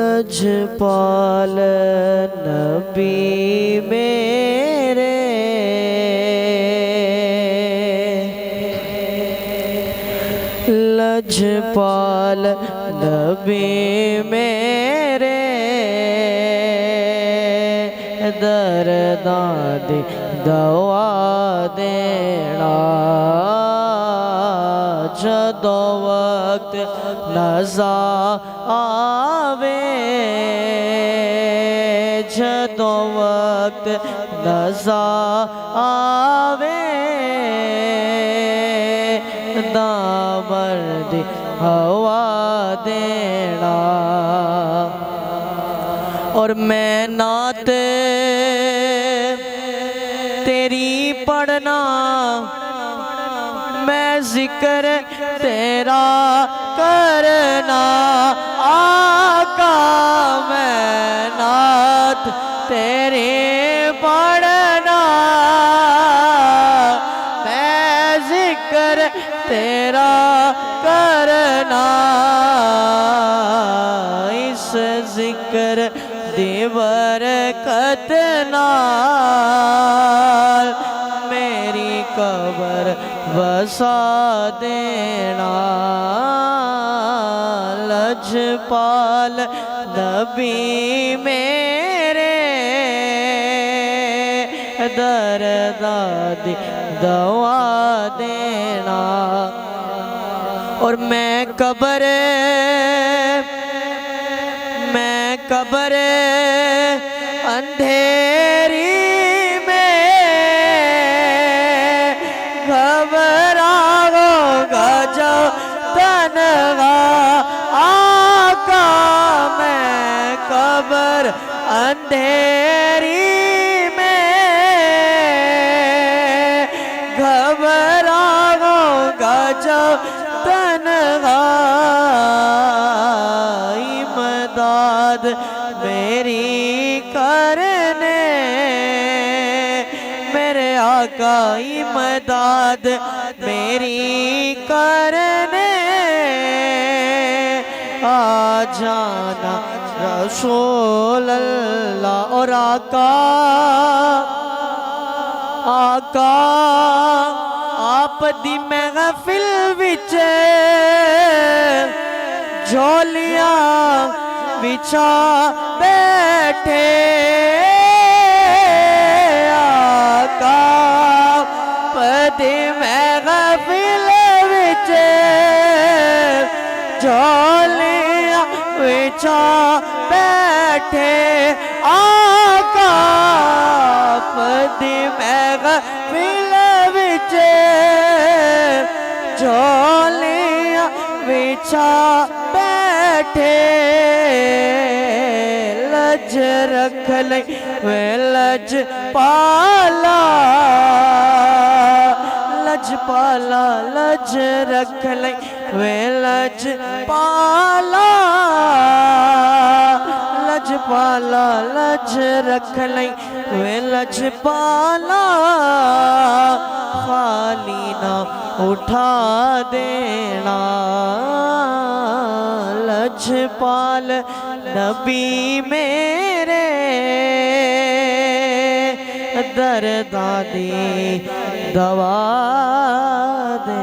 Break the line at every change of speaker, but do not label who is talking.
लजपाल नबी मेरे लजपाल नबी मेरे दर्दां दी दवा देना जदों वक्त नज़ा आवे जदों वक्त नज़ा आवे दामन दी हवा देना। और मैं नात तेरी पढ़ना मैं जिक्र तेरा करना आका मैं नात तेरे पढ़ना मैं जिक्र तेरा करना इस जिक्र दी बरकत नाल मेरी कब्र बसा देना। लजपाल नबी मेरे दर्दां दी दवा देना। और मैं कब्र अंधेरी में घबराऊंगा जब तन्हा आका मैं कब्र अंधेरी में घबराऊंगा जब तन्हा इमदाद मेरी करने मेरे आका इमदाद मेरी करने आ जाना रसूल अल्लाह। और आका आप दी महफिल विच झोलियां बिछा बैठे आका पदी महफिल विच झोलियां बिछा बैठे आका पदी महफिल विच झोलियां बिछा बैठे लज रख ले वे लज पाला लज रख ले वे लज पाला लज रख ले वे लज पाला खाली ना उठा देना। लजपाल नबी मेरे दर्दां दी दवा दे।